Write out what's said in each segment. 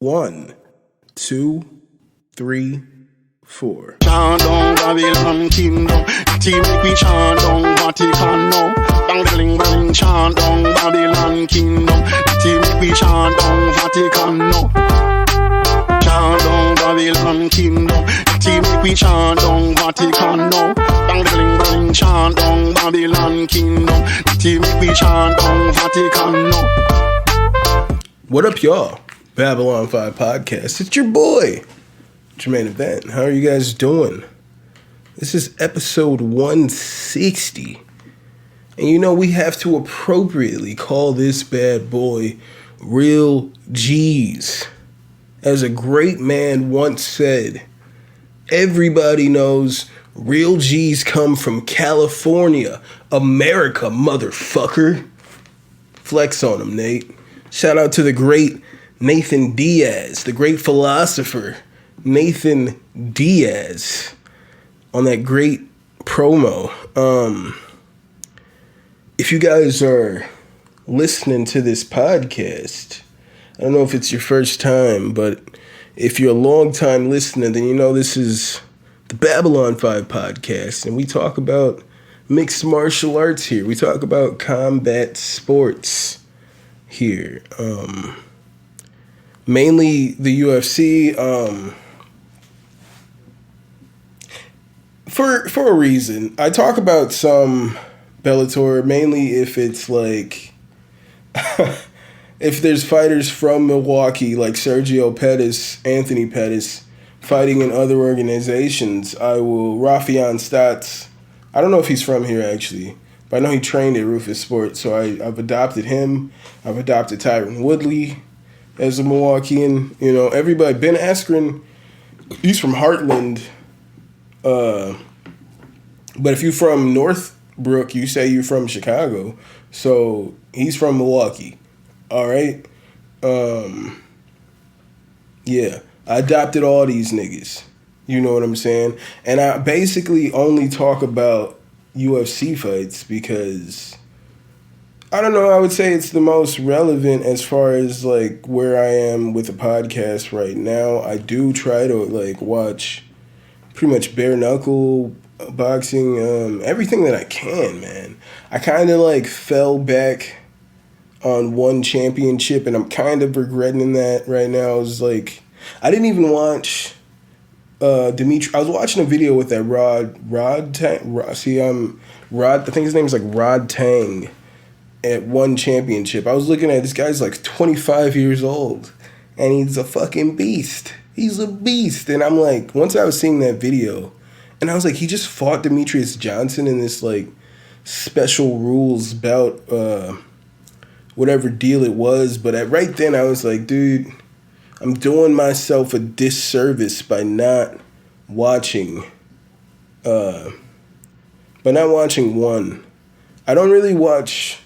1, 2, 3, 4. Chant down Babylon kingdom, team make we chant down Vatican now. Bang bling bling, chant down Babylon kingdom, team make we chant down Vatican now. Chant down Babylon kingdom, team make we chant down Vatican now. Bang bling bling, chant down Babylon kingdom, team make we chant down Vatican now. What up, y'all? Babylon 5 podcast. It's your boy, Jermaine Event. How are you guys doing? This is episode 160. And you know, we have to appropriately call this bad boy Real G's. As a great man once said, everybody knows real G's come from California, America, motherfucker. Flex on him, Nate. Shout out to the great Nathan Diaz, the great philosopher, Nathan Diaz, on that great promo. If you guys are listening to this podcast, I don't know if it's your first time, but if you're a long time listener, then you know this is the Babylon 5 podcast, and we talk about mixed martial arts here. We talk about combat sports here. Mainly the UFC, for a reason. I talk about some Bellator mainly if it's like if there's fighters from Milwaukee like Sergio Pettis, Anthony Pettis fighting in other organizations. Rafian Stotts, I don't know if he's from here actually, but I know he trained at Rufus Sports, so I've adopted him. I've adopted Tyron Woodley as a Milwaukeean. You know, everybody. Ben Askren, he's from Heartland. But if you're from Northbrook, you say you're from Chicago. So he's from Milwaukee. All right? Yeah. I adopted all these niggas. You know what I'm saying? And I basically only talk about UFC fights because, I don't know, I would say it's the most relevant as far as like where I am with the podcast right now. I do try to like watch pretty much bare knuckle boxing, everything that I can, man. I kind of like fell back on one championship and I'm kind of regretting that right now. I was like, I didn't even watch Dimitri. I was watching a video with that Rod Tang. I think his name is like Rod Tang at one championship. I was looking at this guy's like 25 years old and he's a fucking beast. He's a beast. And I'm like, once I was seeing that video and I was like, he just fought Demetrius Johnson in this like special rules bout, whatever deal it was. But right then I was like, dude, I'm doing myself a disservice by not watching one. I don't really watch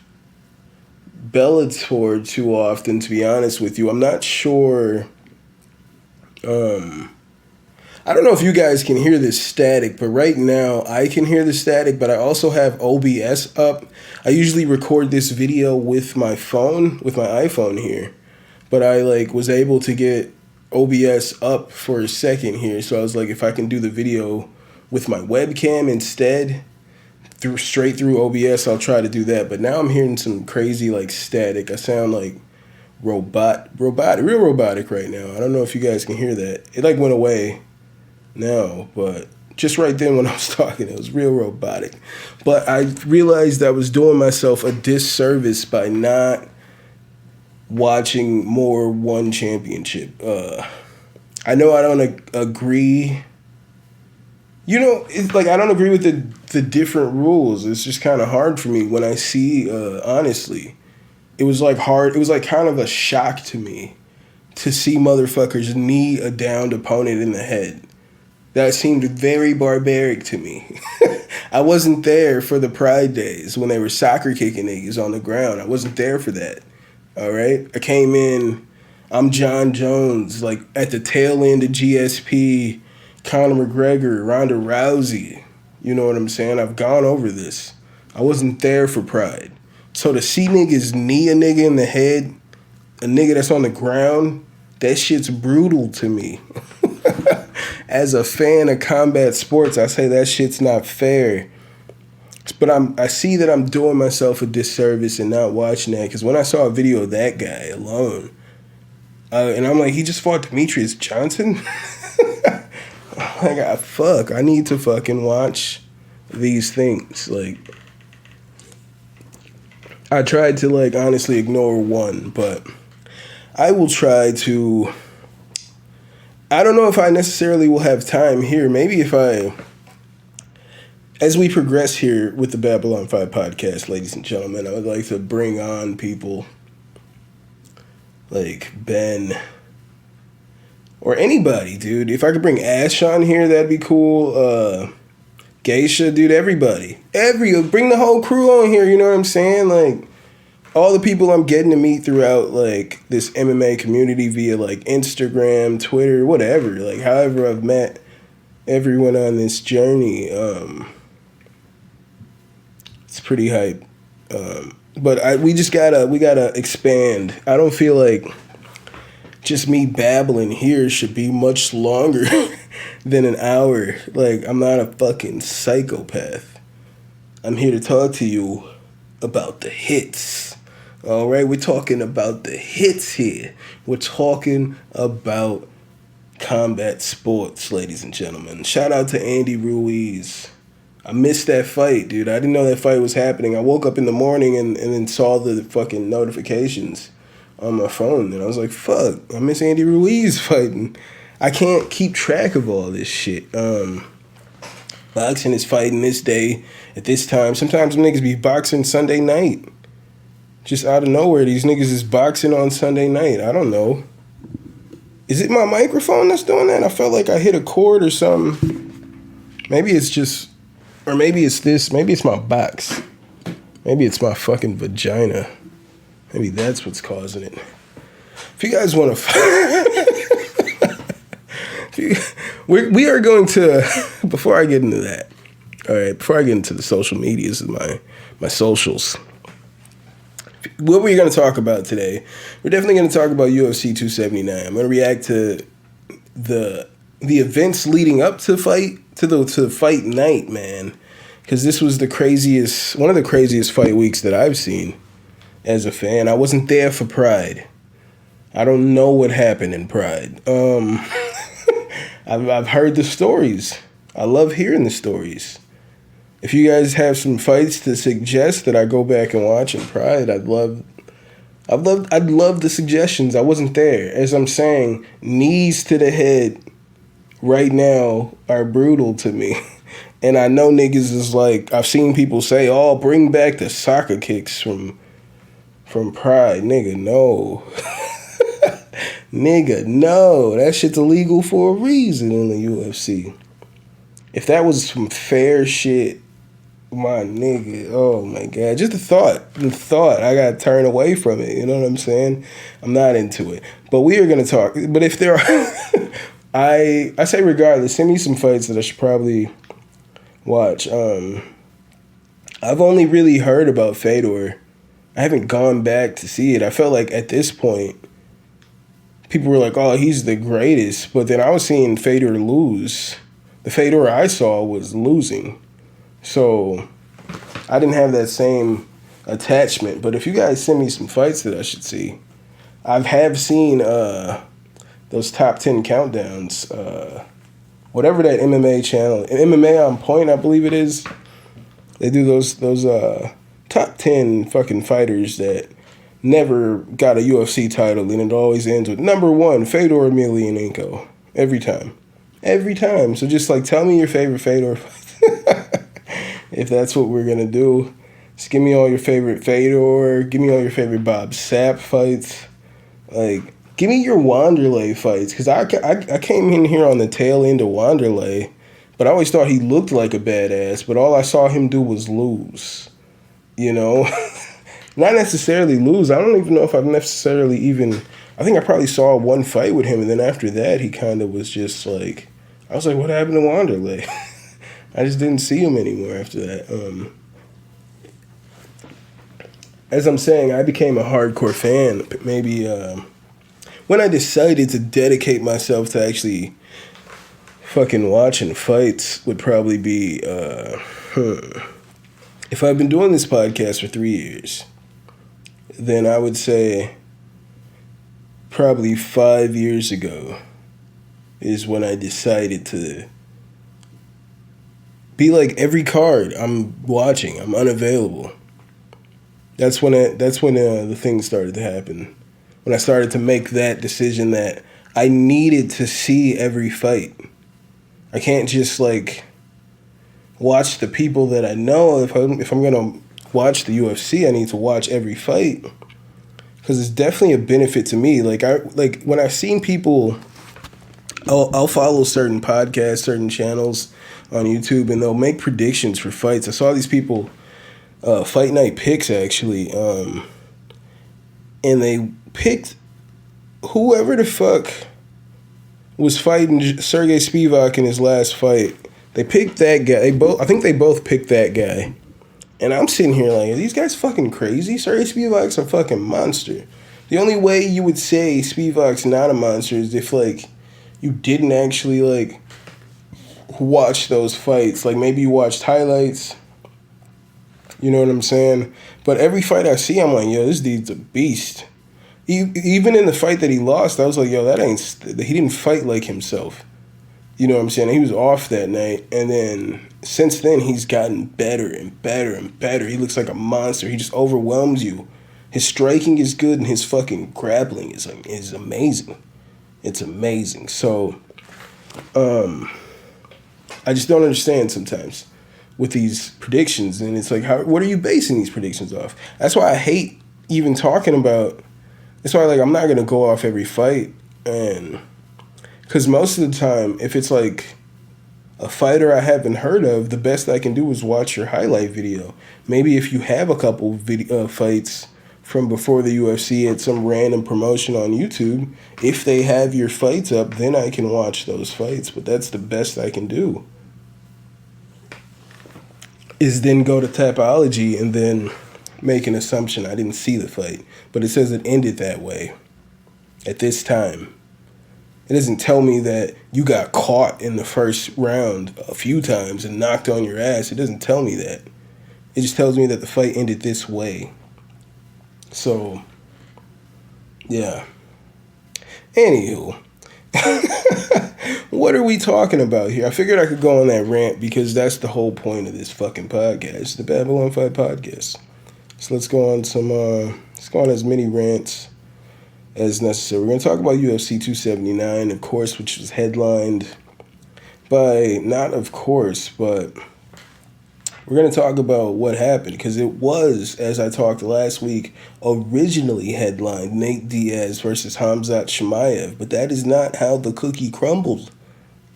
Bellator too often, to be honest with you. I'm not sure. I don't know if you guys can hear this static, but right now I can hear the static, but I also have OBS up. I usually record this video with my phone, with my iPhone here, but I like was able to get OBS up for a second here. So I was like, if I can do the video with my webcam instead, straight through OBS, I'll try to do that. But now I'm hearing some crazy like static. I sound like real robotic right now. I don't know if you guys can hear that. It like went away now, but just right then when I was talking, it was real robotic. But I realized I was doing myself a disservice by not watching more one championship. I know I don't agree. You know, it's like I don't agree with the different rules. It's just kind of hard for me when I see, honestly. It was like hard. It was like kind of a shock to me to see motherfuckers knee a downed opponent in the head. That seemed very barbaric to me. I wasn't there for the Pride days when they were soccer kicking niggas on the ground. I wasn't there for that. All right? I came in, I'm John Jones, like at the tail end of GSP, Conor McGregor, Ronda Rousey. You know what I'm saying? I've gone over this. I wasn't there for Pride. So to see niggas knee a nigga in the head, a nigga that's on the ground That shit's brutal to me. As a fan of combat sports, I say that shit's not fair. But I see that I'm doing myself a disservice in not watching that, because when I saw a video of that guy alone, and I'm like, he just fought Demetrius Johnson? Like, I need to fucking watch these things. Like, I tried to, like, honestly ignore one, but I will try to. I don't know if I necessarily will have time here. Maybe as we progress here with the Babylon 5 podcast, ladies and gentlemen, I would like to bring on people like Ben or anybody, dude. If I could bring Ash on here, that'd be cool. Geisha, dude, everybody. Bring the whole crew on here, you know what I'm saying? Like, all the people I'm getting to meet throughout, like, this MMA community via, like, Instagram, Twitter, whatever. Like, however I've met everyone on this journey, it's pretty hype. But we gotta expand. I don't feel like just me babbling here should be much longer than an hour. Like, I'm not a fucking psychopath. I'm here to talk to you about the hits. All right, we're talking about the hits here. We're talking about combat sports, ladies and gentlemen. Shout out to Andy Ruiz. I missed that fight, dude. I didn't know that fight was happening. I woke up in the morning and then saw the fucking notifications on my phone. And I was like, fuck, I miss Andy Ruiz fighting. I can't keep track of all this shit. Boxing is fighting this day at this time. Sometimes niggas be boxing Sunday night. Just out of nowhere, these niggas is boxing on Sunday night. I don't know. Is it my microphone that's doing that? I felt like I hit a chord or something. Maybe it's just, or maybe it's this. Maybe it's my box. Maybe it's my fucking vagina. Maybe that's what's causing it. If you guys want to, we are going to. Before I get into that, all right. Before I get into the social medias and my socials. What we're going to talk about today, we're definitely going to talk about UFC 279. I'm going to react to the events leading up to the fight night, man, because this was one of the craziest fight weeks that I've seen as a fan. I wasn't there for Pride. I don't know what happened in Pride. I've heard the stories. I love hearing the stories. If you guys have some fights to suggest that I go back and watch in Pride, I'd love the suggestions. I wasn't there. As I'm saying, knees to the head right now are brutal to me. And I know niggas is like, I've seen people say, oh, bring back the soccer kicks from Pride. Nigga, no. Nigga, no. That shit's illegal for a reason in the UFC. If that was some fair shit, my nigga, oh my God. Just the thought, I gotta turn away from it, you know what I'm saying? I'm not into it. But we are gonna talk, but if there are, I say regardless, send me some fights that I should probably watch. I've only really heard about Fedor. I haven't gone back to see it. I felt like at this point, people were like, oh, he's the greatest, but then I was seeing Fedor lose. The Fedor I saw was losing. So I didn't have that same attachment. But if you guys send me some fights that I should see, I have seen those top 10 countdowns. Whatever that MMA channel, MMA on Point, I believe it is. They do those top 10 fucking fighters that never got a UFC title, and it always ends with number 1, Fedor Emelianenko. Every time. Every time. So just like tell me your favorite Fedor fight. If that's what we're gonna do, just give me all your favorite Fedor. Give me all your favorite Bob Sapp fights. Like, give me your Wanderlei fights, because I came in here on the tail end of Wanderlei, but I always thought he looked like a badass. But all I saw him do was lose. You know, not necessarily lose. I don't even know if I've necessarily even. I think I probably saw one fight with him, and then after that, he kind of was just like. I was like, what happened to Wanderlei? I just didn't see him anymore after that. As I'm saying, I became a hardcore fan maybe when I decided to dedicate myself to actually fucking watching fights would probably be, if I've been doing this podcast for 3 years, then I would say probably 5 years ago is when I decided to be like, every card I'm watching, I'm unavailable. That's when the things started to happen. When I started to make that decision that I needed to see every fight. I can't just like watch the people that I know. If I'm gonna watch the UFC, I need to watch every fight, because it's definitely a benefit to me. Like when I've seen people, I'll follow certain podcasts, certain channels on YouTube, and they'll make predictions for fights. I saw these people, Fight Night Picks actually, and they picked whoever the fuck was fighting Sergey Spivak in his last fight. They picked that guy. I think they both picked that guy. And I'm sitting here like, are these guys fucking crazy? Sergey Spivak's a fucking monster. The only way you would say Spivak's not a monster is if like you didn't actually like watch those fights. Like maybe you watched highlights. You know what I'm saying? But every fight I see, I'm like, yo, this dude's a beast. Even in the fight that he lost, I was like, yo, he didn't fight like himself. You know what I'm saying? He was off that night. And then since then, he's gotten better and better and better. He looks like a monster. He just overwhelms you. His striking is good, and his fucking grappling is amazing. It's amazing. So, I just don't understand sometimes with these predictions. And it's like, what are you basing these predictions off? That's why I hate even talking about. That's why, like, I'm not going to go off every fight. And because most of the time, if it's like a fighter I haven't heard of, the best I can do is watch your highlight video. Maybe if you have a couple fights from before the UFC at some random promotion on YouTube, if they have your fights up, then I can watch those fights. But that's the best I can do. Is then go to Tapology and then make an assumption I didn't see the fight, but it says it ended that way at this time. It doesn't tell me that you got caught in the first round a few times and knocked on your ass. It doesn't tell me that. It just tells me that the fight ended this way. So, yeah. Anywho, what are we talking about here? I figured I could go on that rant because that's the whole point of this fucking podcast, the Babylon 5 podcast. So let's go on as many rants as necessary. We're going to talk about UFC 279, of course, which was headlined by, not of course, but we're going to talk about what happened, because it was, as I talked last week, originally headlined Nate Diaz versus Khamzat Chimaev, but that is not how the cookie crumbled,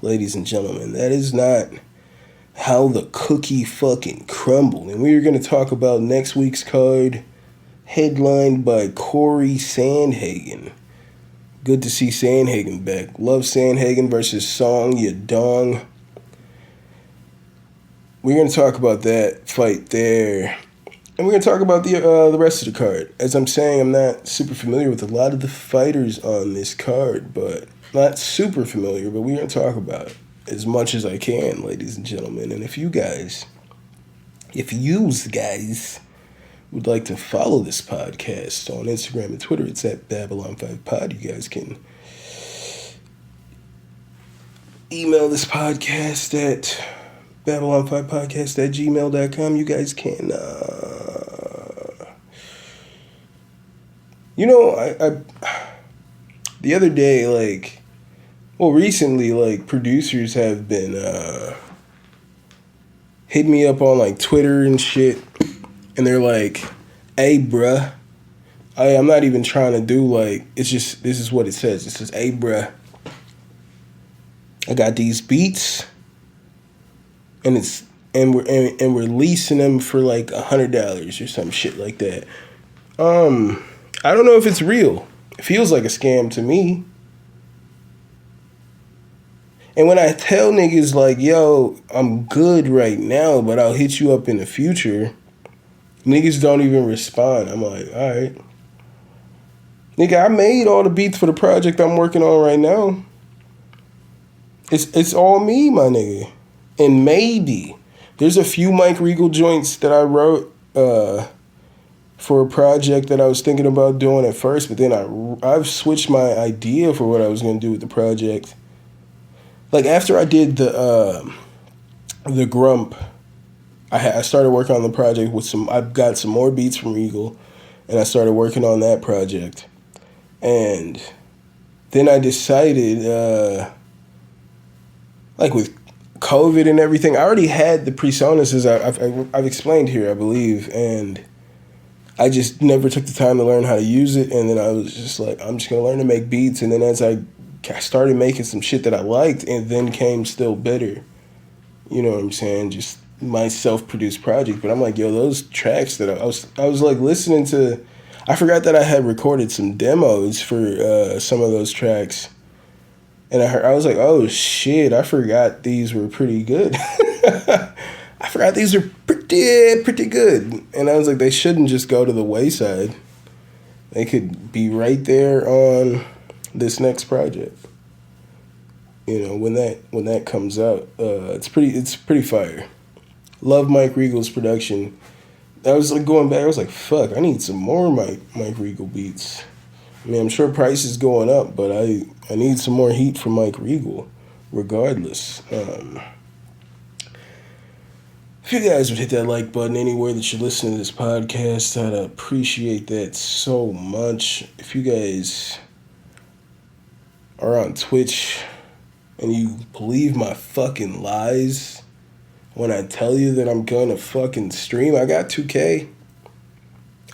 ladies and gentlemen. That is not how the cookie fucking crumbled. And we are going to talk about next week's card, headlined by Corey Sandhagen. Good to see Sandhagen back. Love Sandhagen versus Song Yadong. We're going to talk about that fight there. And we're going to talk about the rest of the card. As I'm saying, I'm not super familiar with a lot of the fighters on this card, but not super familiar, but we're going to talk about it as much as I can, ladies and gentlemen. And if you guys would like to follow this podcast on Instagram and Twitter, it's at Babylon5Pod. You guys can email this podcast at Babylon5podcast@gmail.com. You guys can, I the other day, recently, producers have been hitting me up on, Twitter and shit, and they're like, hey, bruh, I'm not even trying to do, it's just, this is what it says. It says, hey, bruh, I got these beats, and we're leasing them for, $100 or some shit like that. I don't know if it's real. It feels like a scam to me. And when I tell niggas, yo, I'm good right now, but I'll hit you up in the future, niggas don't even respond. I'm like, all right. Nigga, I made all the beats for the project I'm working on right now. It's all me, my nigga. And maybe there's a few Mike Regal joints that I wrote for a project that I was thinking about doing at first, but then I've switched my idea for what I was gonna do with the project. Like after I did the Grump, I started working on the project with I got some more beats from Regal, and I started working on that project. And then I decided, like with COVID and everything, I already had the PreSonus I've explained here, I believe, and I just never took the time to learn how to use it. And then I was just like, I'm just gonna learn to make beats. And then as I started making some shit that I liked, and then came Still Bitter. You know what I'm saying? Just my self-produced project. But I'm like, yo, those tracks that I was like listening to. I forgot that I had recorded some demos for some of those tracks, and I was like, oh shit, I forgot these were pretty good. I forgot these were pretty good, and I was like, they shouldn't just go to the wayside. They could be right there on this next project. You know, when that comes out, it's pretty fire. Love Mike Regal's production. I was like going back. I was like, "Fuck! I need some more Mike Regal beats." I mean, I'm sure price is going up, but I need some more heat from Mike Regal, regardless. If you guys would hit that like button anywhere that you're listening to this podcast, I'd appreciate that so much. If you guys are on Twitch and you believe my fucking lies when I tell you that I'm gonna fucking stream, I got 2K.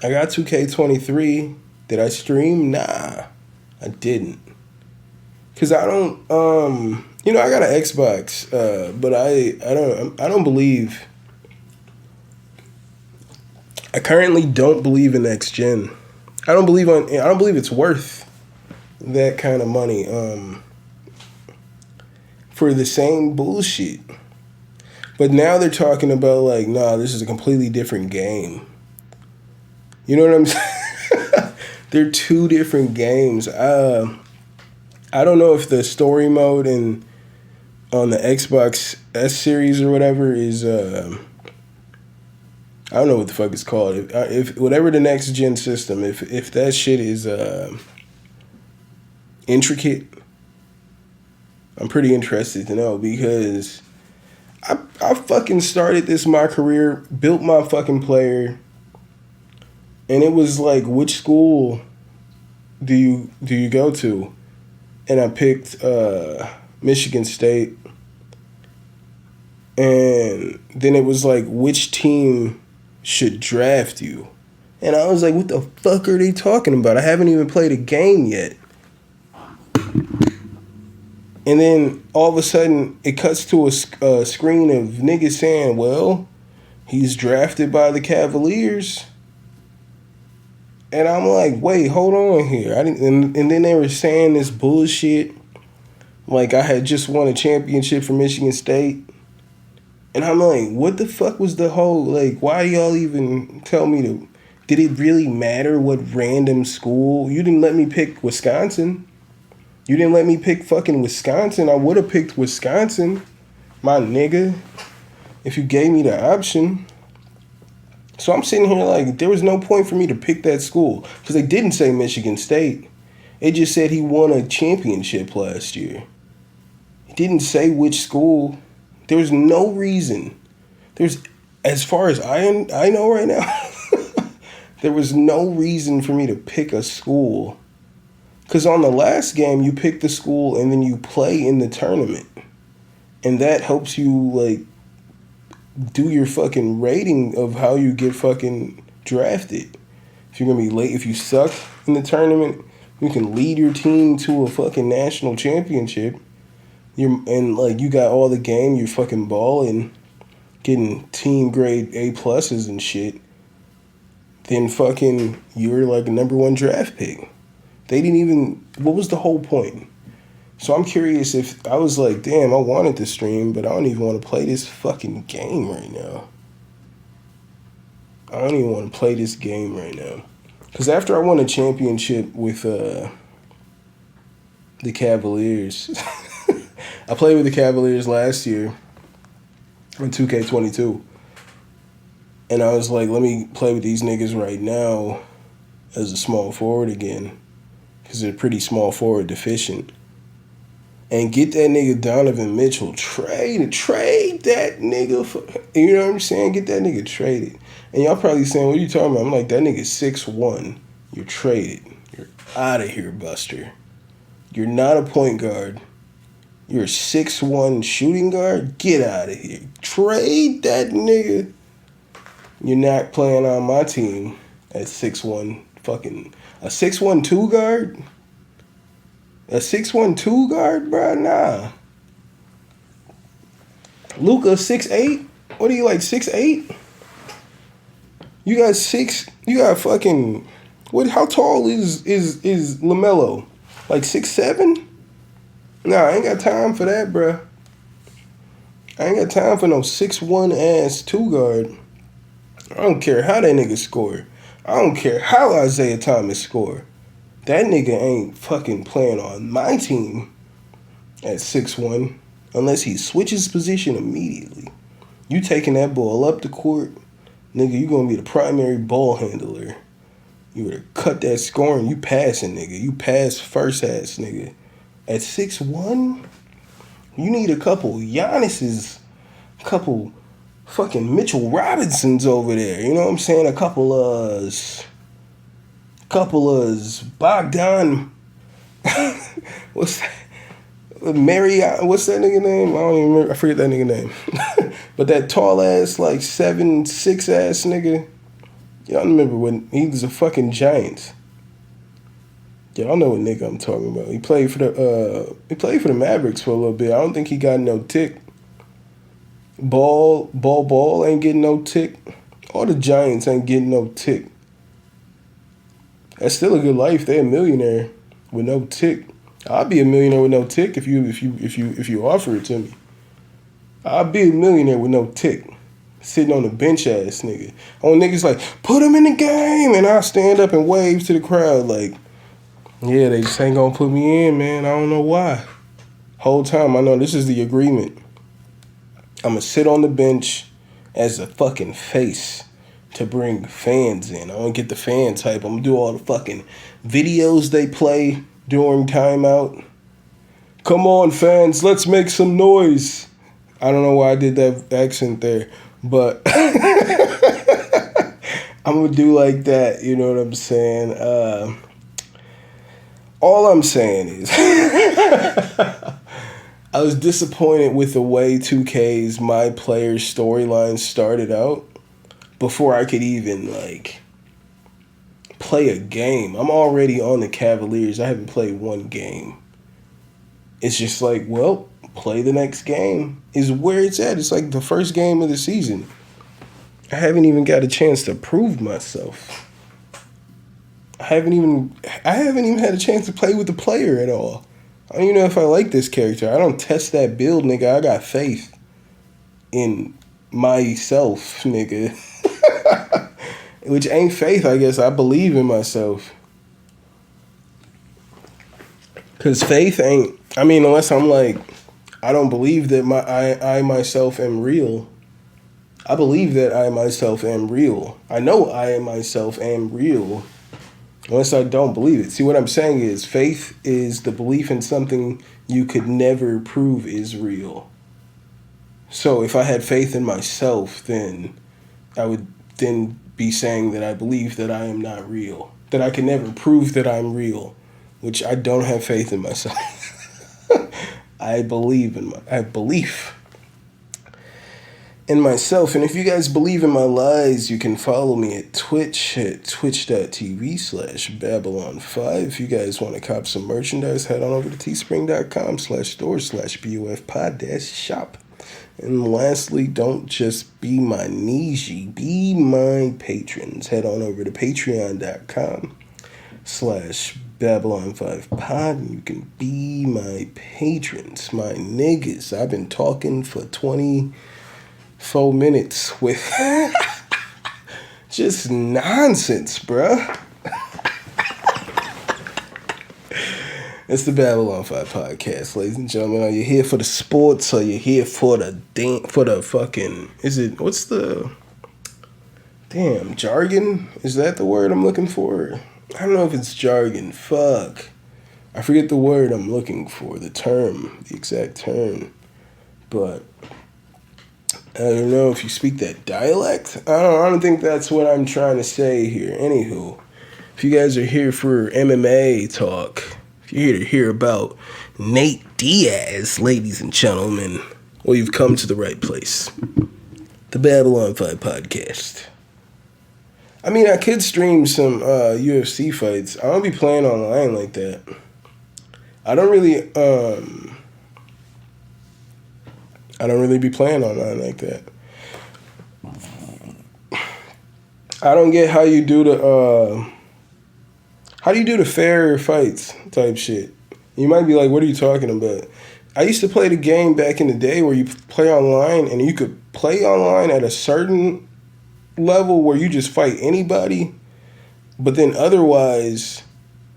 I got 2K23. Did I stream? Nah, I didn't. Cause I don't, I got an Xbox, but I don't believe. I currently don't believe in next gen. I don't believe it's worth that kind of money for the same bullshit. But now they're talking about like, nah, this is a completely different game. You know what I'm saying? They're two different games. I don't know if the story mode on the Xbox S series or whatever is I don't know what the fuck it's called. If whatever the next gen system, if that shit is intricate, I'm pretty interested to know, because I fucking started my career, built my fucking player, and it was like, which school do you go to? And I picked Michigan State. And then it was like, which team should draft you? And I was like, what the fuck are they talking about? I haven't even played a game yet. And then all of a sudden, it cuts to a screen of niggas saying, well, he's drafted by the Cavaliers. And I'm like, wait, hold on here. And then they were saying this bullshit. Like I had just won a championship for Michigan State. And I'm like, what the fuck was the whole, like, why y'all even tell me to, did it really matter what random school? You didn't let me pick Wisconsin. You didn't let me pick fucking Wisconsin. I would have picked Wisconsin, my nigga, if you gave me the option. So I'm sitting here like, there was no point for me to pick that school, because they didn't say Michigan State. It just said he won a championship last year. It didn't say which school. There was no reason. As far as I know right now, there was no reason for me to pick a school. Because on the last game, you pick the school and then you play in the tournament. And that helps you, like, do your fucking rating of how you get fucking drafted. If you're going to be late, if you suck in the tournament, you can lead your team to a fucking national championship. You got all the game, you're fucking balling, getting team grade A+ and shit. Then fucking, you're like a number 1 draft pick. They didn't even, what was the whole point? So I'm curious if, I was like, damn, I wanted to stream, but I don't even want to play this fucking game right now. I don't even want to play this game right now. Because after I won a championship with the Cavaliers, I played with the Cavaliers last year in 2K22. And I was like, let me play with these niggas right now as a small forward again. Because they're pretty small forward deficient. And get that nigga Donovan Mitchell traded. Trade that nigga. You know what I'm saying? Get that nigga traded. And y'all probably saying, what are you talking about? I'm like, that nigga's 6'1". You're traded. You're out of here, Buster. You're not a point guard. You're a 6'1" shooting guard. Get out of here. Trade that nigga. You're not playing on my team at 6'1". Fucking a 6'1" 2 guard? A 6'1" 2 guard, bro? Nah. Luka 6'8"? What are you, like 6'8"? You got fucking what? How tall is LaMelo? Like 6'7"? Nah, I ain't got time for that, bro. I ain't got time for no 6'1" ass 2 guard. I don't care how that nigga score. I don't care how Isaiah Thomas score. That nigga ain't fucking playing on my team at 6'1" unless he switches position immediately. You taking that ball up the court, nigga, you gonna be the primary ball handler. You would have cut that scoring, you passing, nigga. You pass first ass, nigga. At 6'1", you need a couple Giannis's, a couple fucking Mitchell Robinsons over there. You know what I'm saying? A couple of Bogdan. What's that? What's that nigga name? I don't even remember. I forget that nigga name. But that tall ass, like 7'6" ass nigga. Y'all remember when he was a fucking Giants. Y'all know what nigga I'm talking about. He played for the Mavericks for a little bit. I don't think he got no tick. Ball ain't getting no tick. All the Giants ain't getting no tick. That's still a good life. They're a millionaire with no tick. I'll be a millionaire with no tick if you offer it to me. I'll be a millionaire with no tick. Sitting on the bench ass nigga. On niggas like, put him in the game, and I'll stand up and wave to the crowd like, yeah, they just ain't gonna put me in, man. I don't know why. Whole time I know this is the agreement. I'm gonna sit on the bench as a fucking face to bring fans in. I don't get the fan type. I'm gonna do all the fucking videos they play during timeout. Come on, fans, let's make some noise. I don't know why I did that accent there, but I'm gonna do like that. You know what I'm saying? All I'm saying is I was disappointed with the way 2K's My Player storyline started out before I could even, like, play a game. I'm already on the Cavaliers. I haven't played one game. It's just like, well, play the next game is where it's at. It's like the first game of the season. I haven't even got a chance to prove myself. I haven't even had a chance to play with the player at all. I don't even know if I like this character. I don't test that build, nigga. I got faith in myself, nigga. Which ain't faith, I guess. I believe in myself. Because faith ain't... I mean, unless I'm like... I don't believe that I myself am real. I believe that I myself am real. I know I myself am real. Unless I don't believe it. See, what I'm saying is faith is the belief in something you could never prove is real. So if I had faith in myself, then I would then be saying that I believe that I am not real. That I can never prove that I'm real. Which I don't have faith in myself. I have belief in myself. And if you guys believe in my lies, you can follow me at Twitch at twitch.tv/Babylon5. If you guys want to cop some merchandise, head on over to teespring.com/store/BOF-pod-shop. And lastly, don't just be my Niji, be my patrons. Head on over to patreon.com/Babylon5pod, and you can be my patrons, my niggas. I've been talking for 24 minutes with just nonsense, bruh. It's the Babylon 5 podcast, ladies and gentlemen. Are you here for the sports? Or are you here for the fucking... What's the... Damn, jargon? Is that the word I'm looking for? I don't know if it's jargon. Fuck. I forget the word I'm looking for. The exact term. But... I don't know if you speak that dialect. I don't think that's what I'm trying to say here. Anywho, if you guys are here for MMA talk, if you're here to hear about Nate Diaz, ladies and gentlemen, well, you've come to the right place. The Babylon 5 podcast. I mean, I could stream some UFC fights. I don't be playing online like that. I don't really be playing online like that. I don't get how you do the fair fights type shit. You might be like, what are you talking about? I used to play the game back in the day where you play online and you could play online at a certain level where you just fight anybody, but then otherwise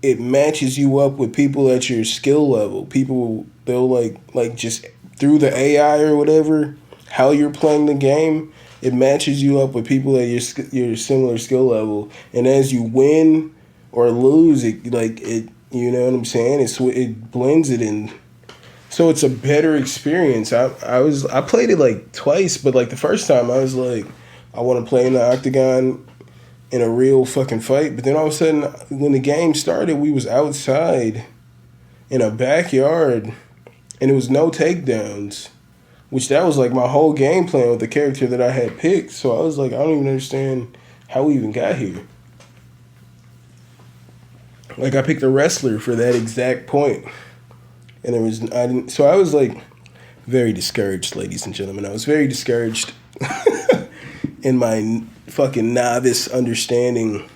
it matches you up with people at your skill level. People, they'll like just through the AI or whatever, how you're playing the game, it matches you up with people at your similar skill level. And as you win or lose, it you know what I'm saying? It blends it in. So it's a better experience. I played it like twice, but like the first time I was like, I want to play in the octagon in a real fucking fight. But then all of a sudden, when the game started, we was outside in a backyard. And it was no takedowns, which that was like my whole game plan with the character that I had picked. So I was like, I don't even understand how we even got here. Like I picked a wrestler for that exact point. And so I was like very discouraged, ladies and gentlemen. I was very discouraged in my fucking novice understanding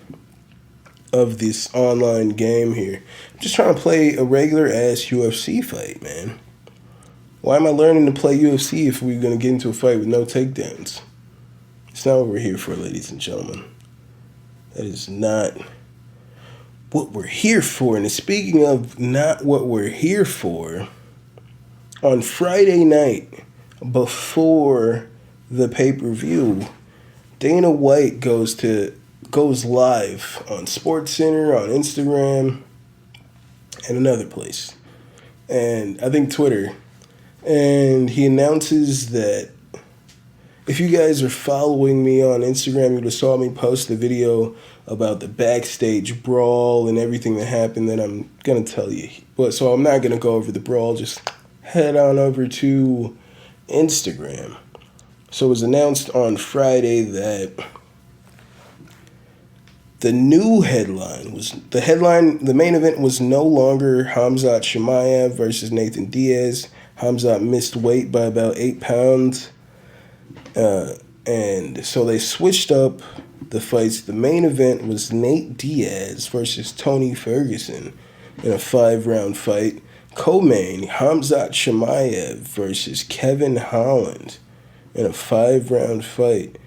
of this online game here. I'm just trying to play a regular ass UFC fight, man. Why am I learning to play UFC if we're going to get into a fight with no takedowns? It's not what we're here for, ladies and gentlemen. That is not what we're here for. And speaking of not what we're here for, on Friday night, before the pay-per-view, Dana White goes live on SportsCenter, on Instagram, and another place. And I think Twitter. And he announces that if you guys are following me on Instagram, you would have saw me post a video about the backstage brawl and everything that happened that I'm going to tell you. But so I'm not going to go over the brawl. Just head on over to Instagram. So it was announced on Friday that the main event was no longer Khamzat Chimaev versus Nathan Diaz. Khamzat missed weight by about 8 pounds. And so they switched up the fights. The main event was Nate Diaz versus Tony Ferguson in a 5-round fight. Co-main, Khamzat Chimaev versus Kevin Holland in a 5-round fight.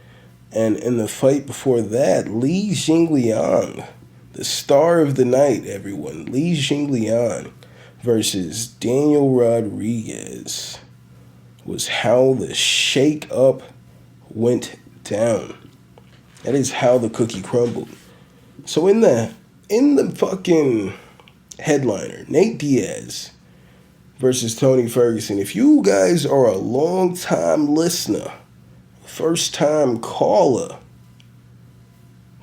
And in the fight before that, Li Jingliang, the star of the night, everyone, Li Jingliang versus Daniel Rodriguez, was how the shake-up went down. That is how the cookie crumbled. So in the fucking headliner, Nate Diaz versus Tony Ferguson, if you guys are a long-time listener, first-time caller,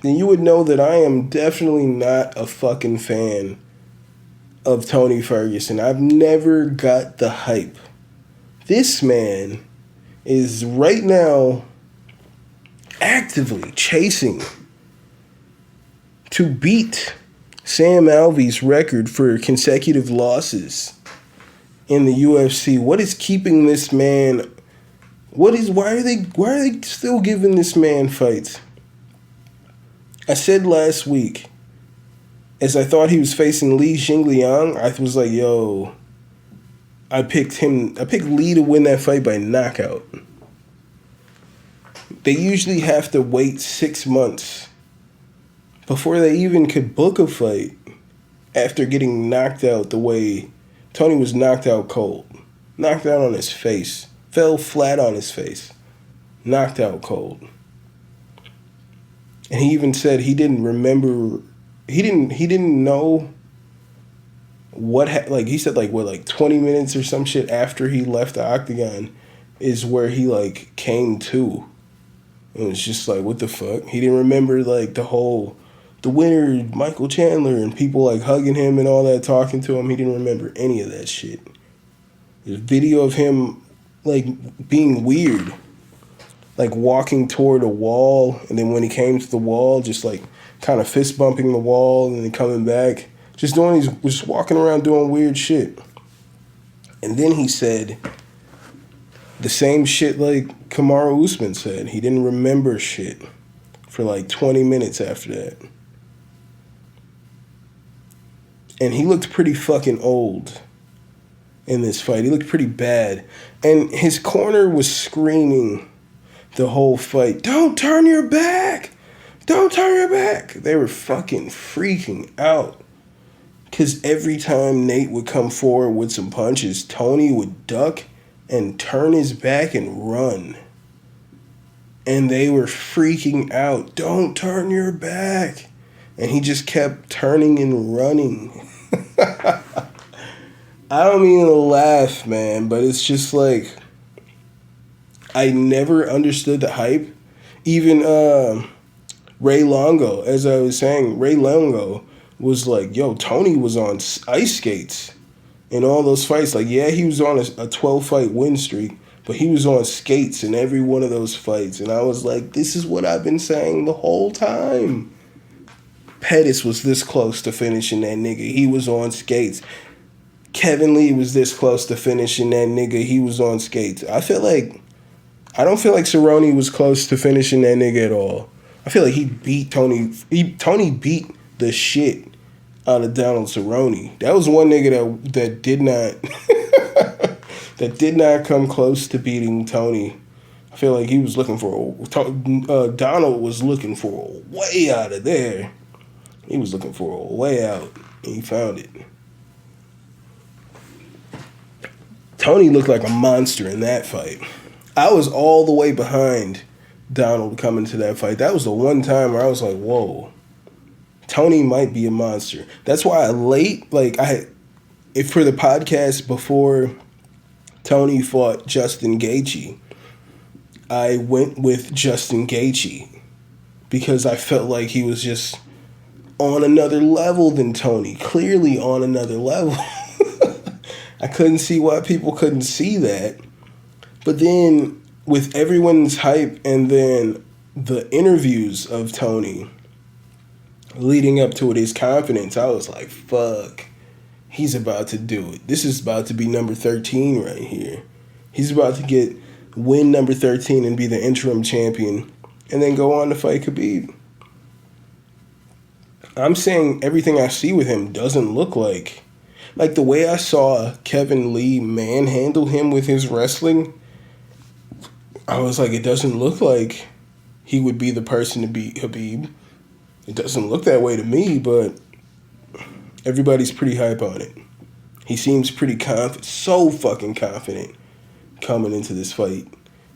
then you would know that I am definitely not a fucking fan of Tony Ferguson. I've never got the hype. This man is right now actively chasing to beat Sam Alvey's record for consecutive losses in the UFC. What is keeping this man? Why are they still giving this man fights? I said last week, as I thought he was facing Li Jingliang, I was like, yo, I picked Li to win that fight by knockout. They usually have to wait 6 months before they even could book a fight after getting knocked out the way Tony was knocked out cold. Knocked out on his face. Fell flat on his face. Knocked out cold. And he even said he didn't remember, he didn't know what, he said 20 minutes or some shit after he left the octagon is where he came to. It was just what the fuck? He didn't remember the winner, Michael Chandler, and people hugging him and all that, talking to him. He didn't remember any of that shit. There's video of him being weird, walking toward a wall, and then when he came to the wall, just kind of fist bumping the wall and then coming back, just walking around doing weird shit. And then he said the same shit Kamaru Usman said. He didn't remember shit for 20 minutes after that. And he looked pretty fucking old in this fight. He looked pretty bad. And his corner was screaming the whole fight, "Don't turn your back! Don't turn your back!" They were fucking freaking out. Because every time Nate would come forward with some punches, Tony would duck and turn his back and run. And they were freaking out. "Don't turn your back!" And he just kept turning and running. I don't mean to laugh, man, but it's just I never understood the hype. Even Ray Longo, as I was saying, Ray Longo was yo, Tony was on ice skates in all those fights. Yeah, he was on a 12-fight win streak, but he was on skates in every one of those fights. And I was this is what I've been saying the whole time. Pettis was this close to finishing that nigga. He was on skates. Kevin Lee was this close to finishing that nigga. He was on skates. I don't feel like Cerrone was close to finishing that nigga at all. I feel like he beat Tony. Tony beat the shit out of Donald Cerrone. That was one nigga that did not that did not come close to beating Tony. I feel like he was looking for Donald was looking for a way out of there. He was looking for a way out, and he found it. Tony looked like a monster in that fight. I was all the way behind Donald coming to that fight. That was the one time where I was whoa, Tony might be a monster. That's why if for the podcast before Tony fought Justin Gaethje, I went with Justin Gaethje because I felt like he was just on another level than Tony. Clearly on another level. I couldn't see why people couldn't see that. But then with everyone's hype and then the interviews of Tony leading up to it, his confidence, I was fuck, he's about to do it. This is about to be number 13 right here. He's about to win number 13 and be the interim champion and then go on to fight Khabib. I'm saying everything I see with him doesn't look like the way I saw Kevin Lee manhandle him with his wrestling. I was it doesn't look like he would be the person to beat Khabib. It doesn't look that way to me, but everybody's pretty hype on it. He seems pretty confident, so fucking confident coming into this fight.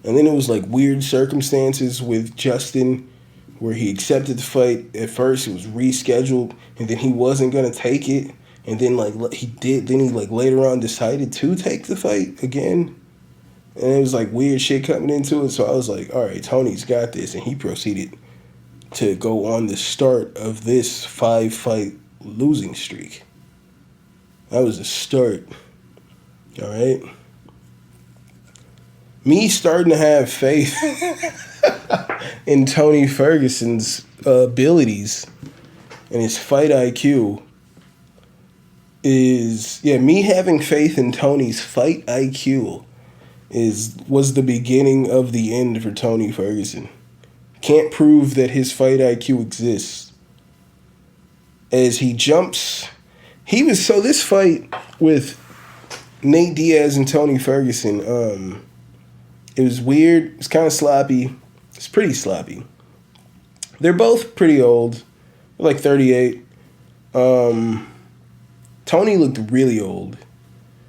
And then it was weird circumstances with Justin where he accepted the fight. At first it was rescheduled and then he wasn't going to take it. And then he did, then he later on decided to take the fight again. And it was weird shit coming into it. So I was all right, Tony's got this. And he proceeded to go on the start of this 5-fight losing streak. That was the start. All right. Me starting to have faith in Tony Ferguson's abilities and his fight IQ me having faith in Tony's fight IQ was the beginning of the end for Tony Ferguson. Can't prove that his fight IQ exists. As he jumps, this fight with Nate Diaz and Tony Ferguson, it was weird. It's kind of sloppy. It's pretty sloppy. They're both pretty old. They're 38. Tony looked really old.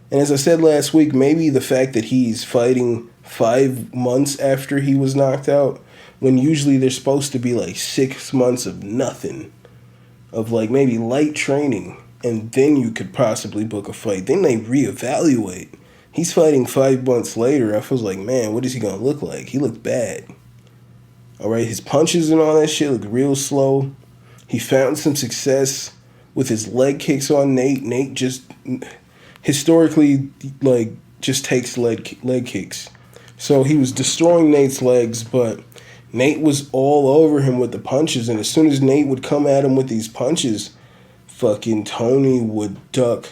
And as I said last week, maybe the fact that he's fighting 5 months after he was knocked out, when usually there's supposed to be like 6 months of nothing, of like maybe light training, and then you could possibly book a fight. Then they reevaluate. He's fighting 5 months later. I was like, man, what is he going to look like? He looked bad. All right, his punches and all that shit looked real slow. He found some success with his leg kicks on Nate. Nate just historically like just takes leg kicks. So he was destroying Nate's legs, but Nate was all over him with the punches, and as soon as Nate would come at him with these punches, fucking Tony would duck,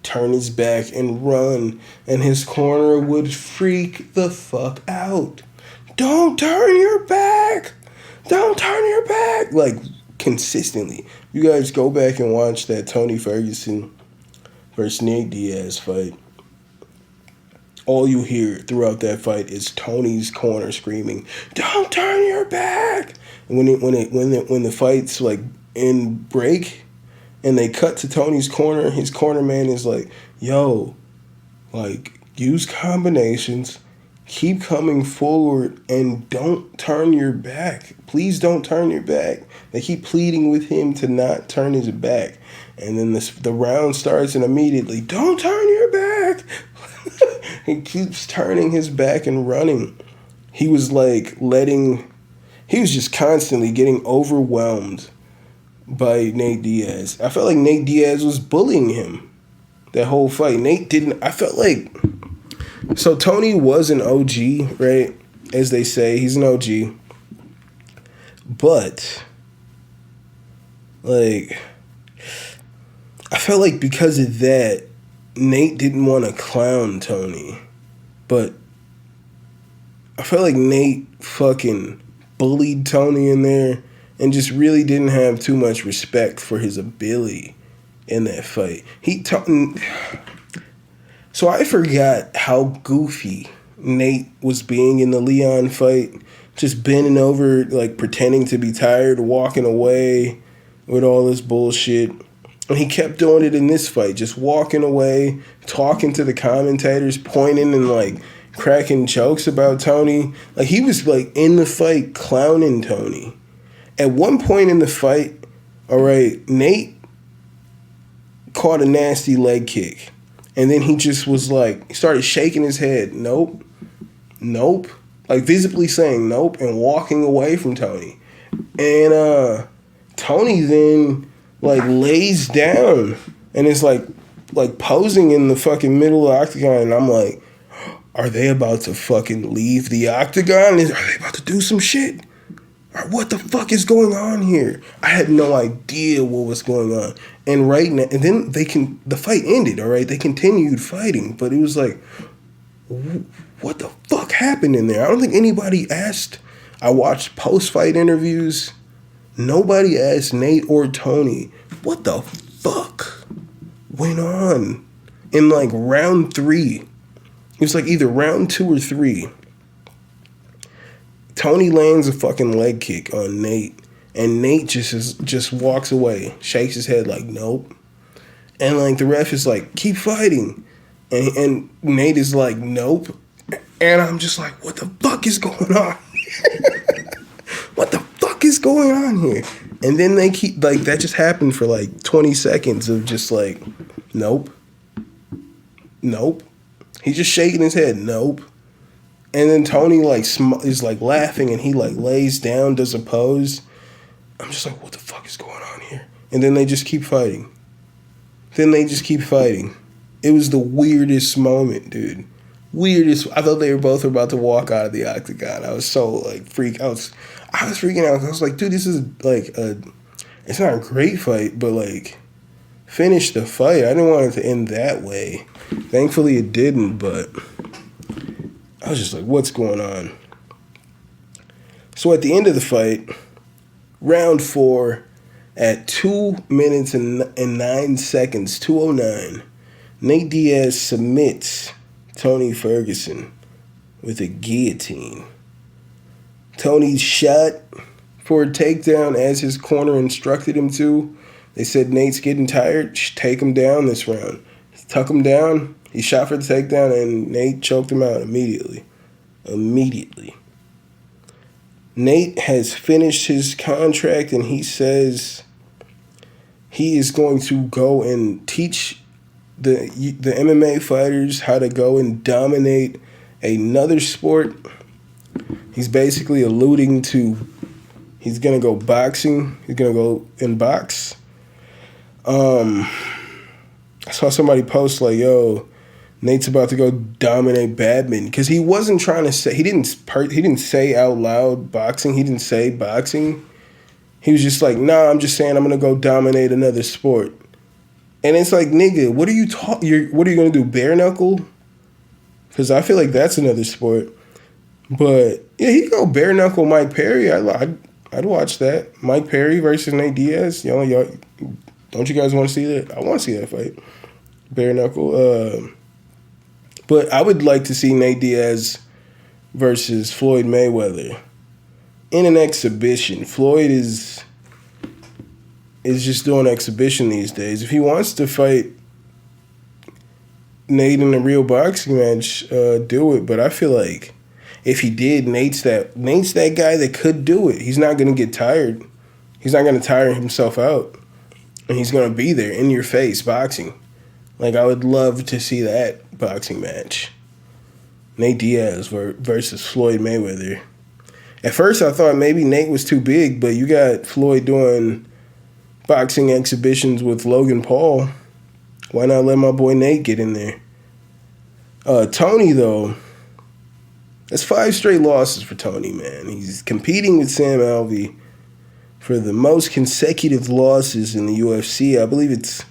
turn his back, and run, and his corner would freak the fuck out. Don't turn your back! Don't turn your back! Like, consistently. You guys go back and watch that Tony Ferguson versus Nate Diaz fight. All you hear throughout that fight is Tony's corner screaming, "Don't turn your back!" And when the fight's like in break, and they cut to Tony's corner, his corner man is like, "Yo, like use combinations, keep coming forward, and don't turn your back. Please don't turn your back." They keep pleading with him to not turn his back, and then the round starts, and immediately, "Don't turn your back." He keeps turning his back and running. He was just constantly getting overwhelmed by Nate Diaz. I felt like Nate Diaz was bullying him that whole fight. So Tony was an OG, right? As they say, he's an OG. But, like, I felt like because of that, Nate didn't want to clown Tony, but I felt like Nate fucking bullied Tony in there and just really didn't have too much respect for his ability in that fight. So I forgot how goofy Nate was being in the Leon fight, just bending over, like pretending to be tired, walking away with all this bullshit. And he kept doing it in this fight, just walking away, talking to the commentators, pointing and like cracking jokes about Tony. Like he was like in the fight clowning Tony. At one point in the fight, all right, Nate caught a nasty leg kick. And then he just was like, he started shaking his head. Nope. Nope. Like visibly saying nope and walking away from Tony. And Tony then like lays down and is like posing in the fucking middle of the octagon, and I'm like, are they about to fucking leave the octagon? Are they about to do some shit? Or what the fuck is going on here? I had no idea what was going on. And right now, and then the fight ended, all right? They continued fighting, but it was like, what the fuck happened in there? I don't think anybody asked. I watched post-fight interviews. Nobody asked Nate or Tony, what the fuck went on in like round 3? It was like either round 2 or 3. Tony lands a fucking leg kick on Nate, and Nate just walks away, shakes his head like nope. And like the ref is like, keep fighting. And Nate is like, nope. And I'm just like, what the fuck is going on? What the fuck is going on here? And then they keep, like, that just happened for like 20 seconds of just like, nope. Nope. He's just shaking his head, nope. And then Tony like is like laughing, and he like lays down, does a pose. I'm just like, what the fuck is going on here? And then they just keep fighting. It was the weirdest moment, dude. Weirdest. I thought they were both about to walk out of the octagon. I was so like I was freaking out. I was like, dude, this is like it's not a great fight, but like finish the fight. I didn't want it to end that way. Thankfully it didn't, but I was just like, what's going on? So at the end of the fight, round 4, at 2 minutes and 9 seconds, 2:09, Nate Diaz submits Tony Ferguson with a guillotine. Tony's shot for a takedown as his corner instructed him to, They said Nate's getting tired. Take him down this round. Tuck him down. He shot for the takedown, and Nate choked him out immediately. Nate has finished his contract, and he says he is going to go and teach the MMA fighters how to go and dominate another sport. He's basically alluding to he's going to go boxing. He's going to go and box. I saw somebody post like, yo, Nate's about to go dominate badminton, because he wasn't trying to say, he didn't say out loud boxing. He didn't say boxing. He was just like, nah, I'm just saying I'm going to go dominate another sport. And it's like, nigga, what are you what are you going to do, bare knuckle? Because I feel like that's another sport. But yeah, he could go bare knuckle Mike Perry. I'd watch that. Mike Perry versus Nate Diaz. Y'all, don't you guys want to see that? I want to see that fight. Bare knuckle. But I would like to see Nate Diaz versus Floyd Mayweather in an exhibition. Floyd is just doing exhibition these days. If he wants to fight Nate in a real boxing match, do it. But I feel like if he did, Nate's that guy that could do it. He's not going to get tired. He's not going to tire himself out. And he's going to be there in your face boxing. Like, I would love to see that boxing match. Nate Diaz versus Floyd Mayweather. At first, I thought maybe Nate was too big, but you got Floyd doing boxing exhibitions with Logan Paul. Why not let my boy Nate get in there? Tony, though, that's 5 straight losses for Tony, man. He's competing with Sam Alvey for the most consecutive losses in the UFC. I believe it's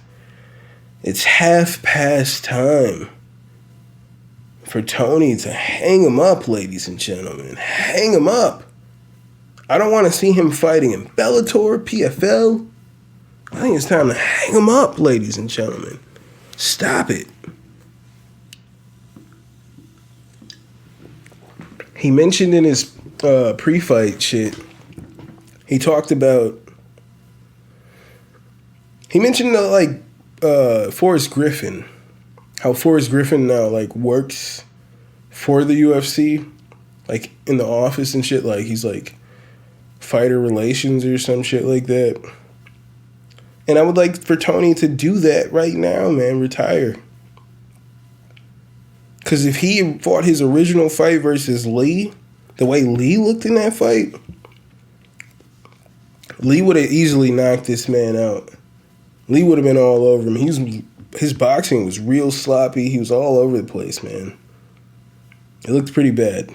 half past time for Tony to hang him up, ladies and gentlemen. Hang him up. I don't want to see him fighting in Bellator, PFL. I think it's time to hang him up, ladies and gentlemen. Stop it. He mentioned in his pre-fight shit, he mentioned Forrest Griffin, how Forrest Griffin now like works for the UFC, like in the office and shit, like he's like fighter relations or some shit like that. And I would like for Tony to do that right now, man, retire. Because if he fought his original fight versus Lee, the way Lee looked in that fight, Lee would have easily knocked this man out. Lee would have been all over him. His boxing was real sloppy. He was all over the place, man. It looked pretty bad.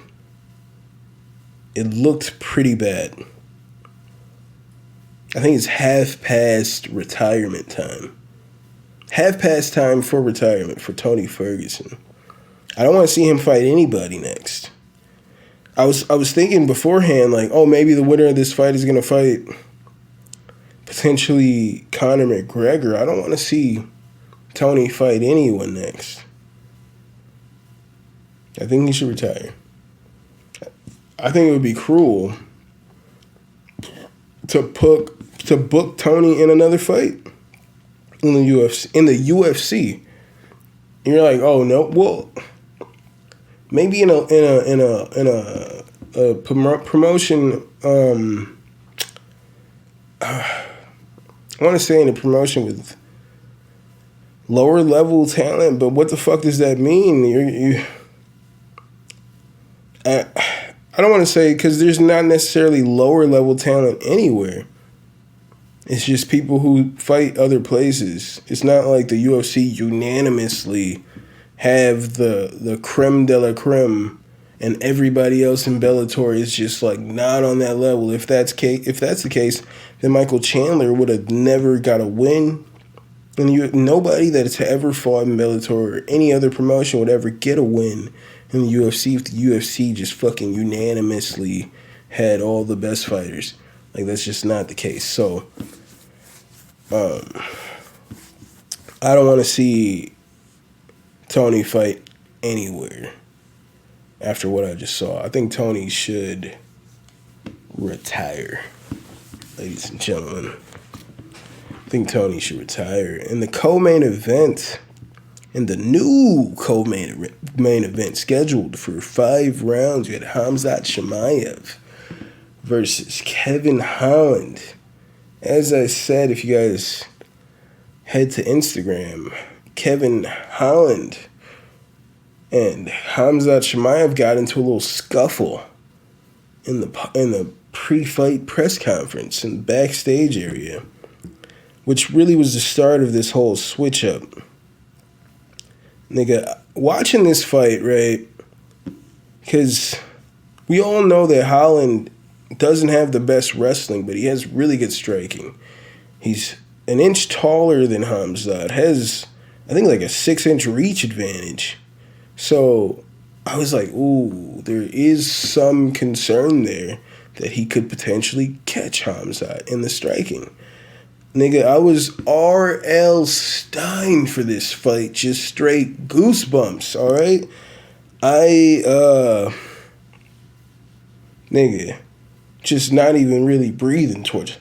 I think it's half past retirement time. Half past time for retirement for Tony Ferguson. I don't want to see him fight anybody next. I was thinking beforehand, like, oh, maybe the winner of this fight is going to fight potentially Conor McGregor. I don't want to see Tony fight anyone next. I think he should retire. I think it would be cruel to book Tony in another fight in the UFC. And you're like, oh no, well, maybe in a promotion. I want to say in a promotion with lower level talent, but what the fuck does that mean? I don't want to say, because there's not necessarily lower level talent anywhere. It's just people who fight other places. It's not like the UFC unanimously have the creme de la creme, and everybody else in Bellator is just like not on that level. If that's the case, then Michael Chandler would have never got a win. And nobody that's ever fought in Bellator or any other promotion would ever get a win in the UFC if the UFC just fucking unanimously had all the best fighters. Like, that's just not the case. So, I don't want to see Tony fight anywhere after what I just saw. I think Tony should retire, ladies and gentlemen. I think Tony should retire. In the co-main event, in the new main event scheduled for 5 rounds, you had Khamzat Chimaev versus Kevin Holland. As I said, if you guys head to Instagram, Kevin Holland and Khamzat Chimaev got into a little scuffle in the pre-fight press conference in the backstage area, which really was the start of this whole switch up. Nigga, watching this fight, right? Because we all know that Holland doesn't have the best wrestling, but he has really good striking. He's an inch taller than Khamzat, has, I think, like a 6-inch reach advantage. So I was like, ooh, there is some concern there that he could potentially catch Khamzat in the striking. Nigga, I was R.L. Stein for this fight. Just straight goosebumps, alright? Nigga, just not even really breathing towards.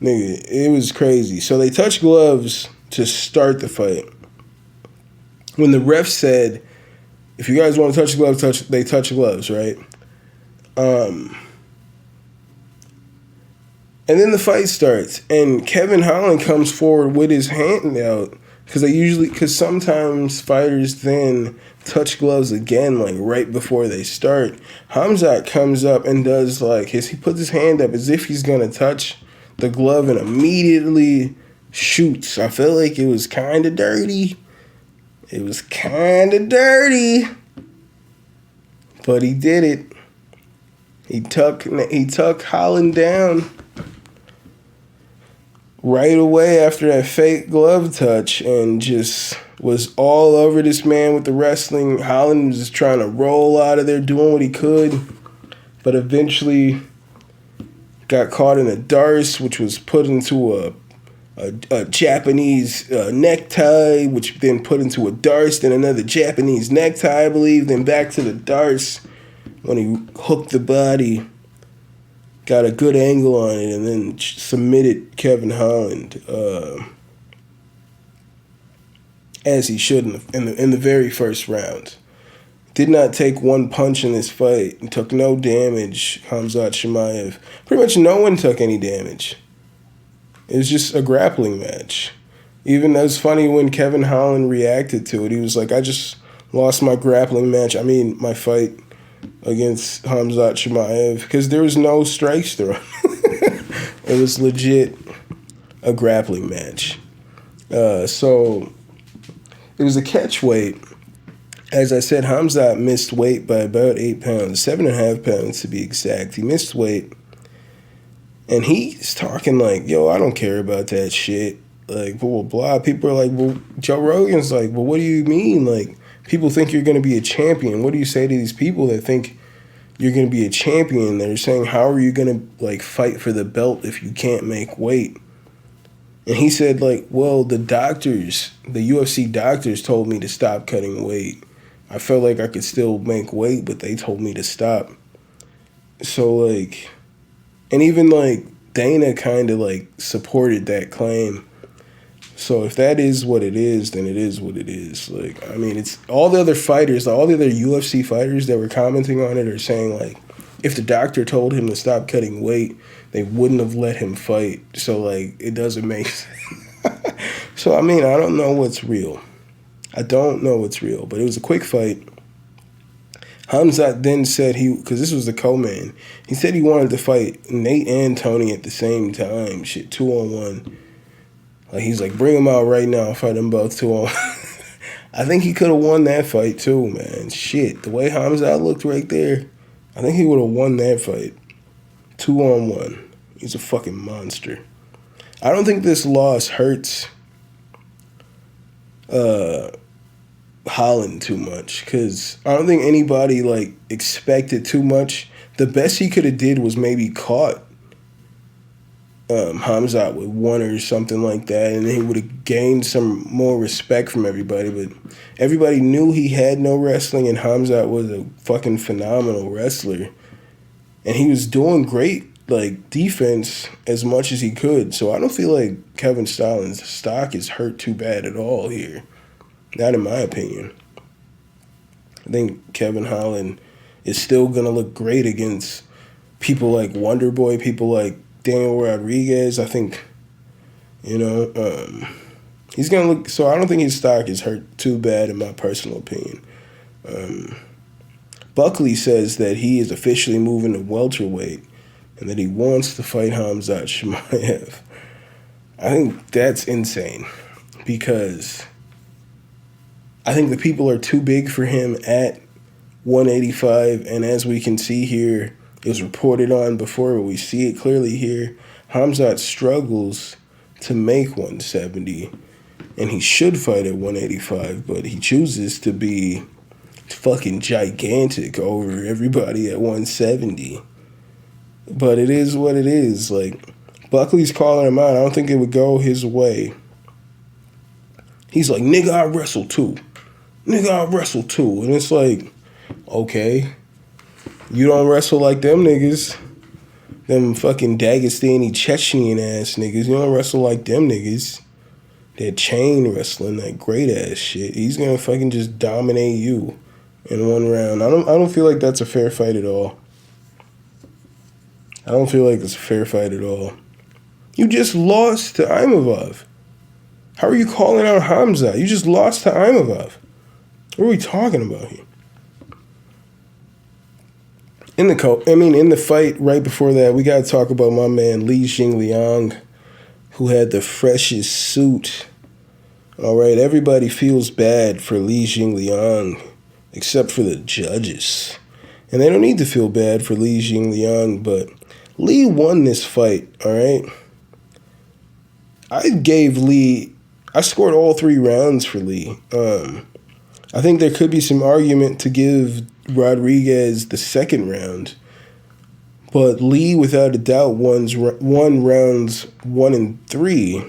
Nigga, it was crazy. So they touched gloves to start the fight. When the ref said, if you guys want to touch gloves, they touch gloves, right? And then the fight starts, and Kevin Holland comes forward with his hand out, because sometimes fighters then touch gloves again, like right before they start. Khamzat comes up and does he puts his hand up as if he's gonna touch the glove and immediately shoots. I felt like it was kind of dirty. But he did it. He tucked Holland down right away after that fake glove touch and just was all over this man with the wrestling. Holland was just trying to roll out of there, doing what he could, but eventually got caught in a darce, which was put into a Japanese necktie, which then put into a darce, then another Japanese necktie, I believe, then back to the darce when he hooked the body, got a good angle on it, and then submitted Kevin Holland as he should in the very first round. Did not take one punch in this fight and took no damage. Khamzat Chimaev, pretty much no one took any damage. It was just a grappling match. Even it was funny when Kevin Holland reacted to it. He was like, I just lost my grappling match. I mean, my fight against Khamzat Chimaev, because there was no strikes thrown. It was legit a grappling match. So it was a catch weight. As I said, Khamzat missed weight by about 8 pounds, 7.5 pounds to be exact. He missed weight. And he's talking like, yo, I don't care about that shit. Like, blah, blah, blah. People are like, well, Joe Rogan's like, well, what do you mean? Like, people think you're going to be a champion. What do you say to these people that think you're going to be a champion? They're saying, how are you going to, like, fight for the belt if you can't make weight? And he said, like, well, the UFC doctors told me to stop cutting weight. I felt like I could still make weight, but they told me to stop. So, like, and even, like, Dana kind of, like, supported that claim. So if that is what it is, then it is what it is. Like, I mean, it's all the other fighters, all the other UFC fighters that were commenting on it are saying, like, if the doctor told him to stop cutting weight, they wouldn't have let him fight. So, like, it doesn't make sense. So, I mean, I don't know what's real. But it was a quick fight. Khamzat then said because this was the co-main, he said he wanted to fight Nate and Tony at the same time. Shit, 2-on-1. Like, he's like, bring them out right now. I'll fight them both 2-on-1. I think he could have won that fight too, man. Shit, the way Khamzat looked right there, I think he would have won that fight. 2-on-1. He's a fucking monster. I don't think this loss hurts Holland too much, because I don't think anybody, like, expected too much. The best he could have did was maybe caught Khamzat with one or something like that, and then he would have gained some more respect from everybody. But everybody knew he had no wrestling, and Khamzat was a fucking phenomenal wrestler. And he was doing great like defense as much as he could. So I don't feel like Kevin Stallin's stock is hurt too bad at all here. Not in my opinion. I think Kevin Holland is still gonna look great against people like Wonder Boy, people like Daniel Rodriguez. I think, he's gonna look. So I don't think his stock is hurt too bad in my personal opinion. Buckley says that he is officially moving to welterweight and that he wants to fight Khamzat Chimaev. I think that's insane because I think the people are too big for him at 185, and as we can see here, it was reported on before, but we see it clearly here. Khamzat struggles to make 170, and he should fight at 185, but he chooses to be fucking gigantic over everybody at 170. But it is what it is. Like, Buckley's calling him out. I don't think it would go his way. He's like, nigga, I wrestle too. Nigga, I wrestle too. And it's like, okay, you don't wrestle like them niggas. Them fucking Dagestani Chechenian ass niggas. You don't wrestle like them niggas. That chain wrestling, that great ass shit. He's gonna fucking just dominate you in one round. I don't feel like that's a fair fight at all. I don't feel like it's a fair fight at all. You just lost to Imavov. How are you calling out Khamzat? You just lost to Imavov. What are we talking about here? In the fight right before that, we gotta talk about my man Li Jingliang, who had the freshest suit. All right, everybody feels bad for Li Jingliang, except for the judges. And they don't need to feel bad for Li Jingliang, but Li won this fight, all right? I scored all 3 rounds for Li. I think there could be some argument to give Rodriguez the second round, but Li, without a doubt, won rounds 1 and 3,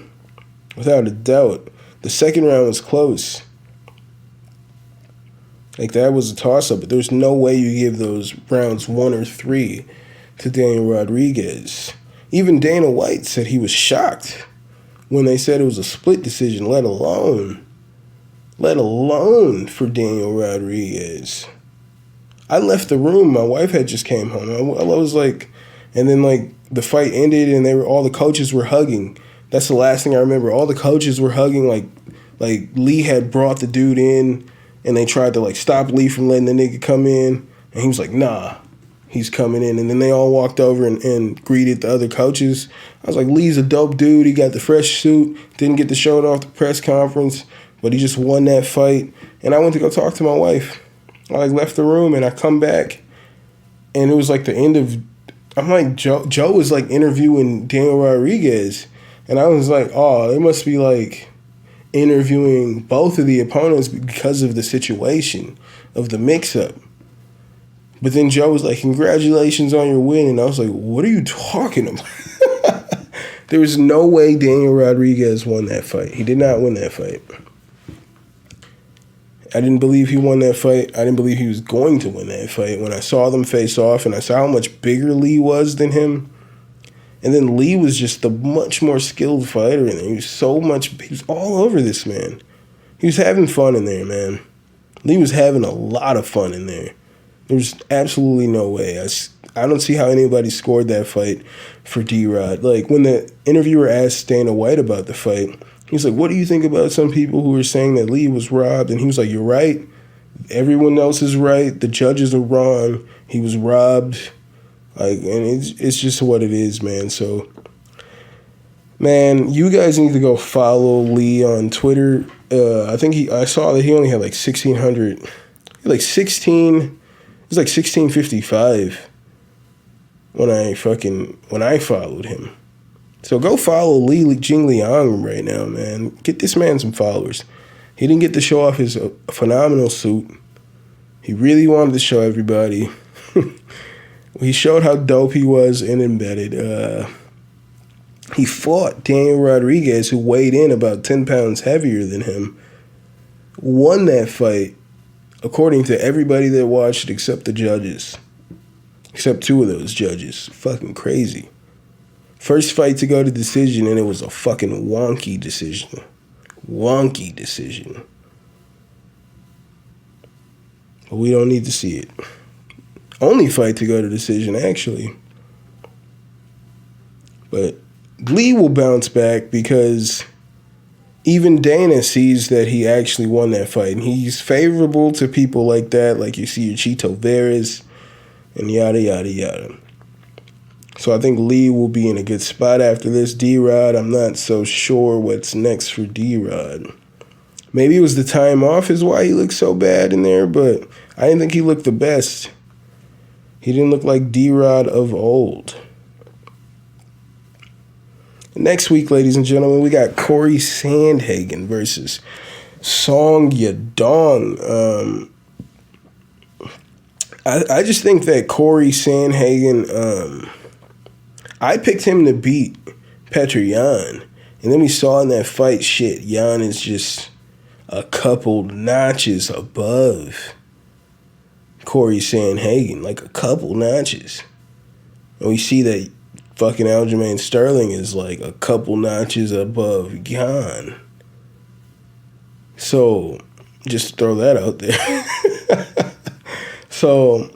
without a doubt. The second round was close. Like, that was a toss-up, but there's no way you give those rounds 1 or 3 to Daniel Rodriguez. Even Dana White said he was shocked when they said it was a split decision, let alone for Daniel Rodriguez. I left the room. My wife had just came home. I was like, and then like the fight ended and all the coaches were hugging. That's the last thing I remember. All the coaches were hugging, like Li had brought the dude in and they tried to like stop Li from letting the nigga come in. And he was like, nah, he's coming in. And then they all walked over and greeted the other coaches. I was like, Li's a dope dude. He got the fresh suit. Didn't get to show it off the press conference, but he just won that fight. And I went to go talk to my wife. I like left the room and I come back and it was like the end of, I'm like, Joe was like interviewing Daniel Rodriguez. And I was like, oh, it must be like interviewing both of the opponents because of the situation of the mix-up. But then Joe was like, congratulations on your win. And I was like, what are you talking about? There was no way Daniel Rodriguez won that fight. He did not win that fight. I didn't believe he won that fight. I didn't believe he was going to win that fight. When I saw them face off and I saw how much bigger Li was than him, and then Li was just a much more skilled fighter, and he was all over this man. He was having fun in there, man. Li was having a lot of fun in there. There's absolutely no way. I don't see how anybody scored that fight for D-Rod. Like, when the interviewer asked Dana White about the fight, he was like, what do you think about some people who were saying that Li was robbed? And he was like, you're right. Everyone else is right. The judges are wrong. He was robbed. Like, and it's just what it is, man. So, man, you guys need to go follow Li on Twitter. I saw that he only had like 1,600, like 16, it was like 1655 when I followed him. So go follow Li Jingliang right now, man. Get this man some followers. He didn't get to show off his phenomenal suit. He really wanted to show everybody. He showed how dope he was and embedded. He fought Daniel Rodriguez, who weighed in about 10 pounds heavier than him. Won that fight, according to everybody that watched except the judges. Except 2 of those judges. Fucking crazy. First fight to go to decision, and it was a fucking wonky decision. Wonky decision. But we don't need to see it. Only fight to go to decision, actually. But Lee will bounce back because even Dana sees that he actually won that fight. And he's favorable to people like that, like you see your Chito Veras and yada, yada, yada. So I think Lee will be in a good spot after this. D-Rod, I'm not so sure what's next for D-Rod. Maybe it was the time off is why he looked so bad in there, but I didn't think he looked the best. He didn't look like D-Rod of old. Next week, ladies and gentlemen, we got Corey Sandhagen versus Song Yadong. I just think that Corey Sandhagen, I picked him to beat Petr Yan. And then we saw in that fight, shit, Yan is just a couple notches above Corey Sandhagen, like a couple notches. And we see that fucking Jermaine Sterling is like a couple notches above Yan. So, just to throw that out there. So,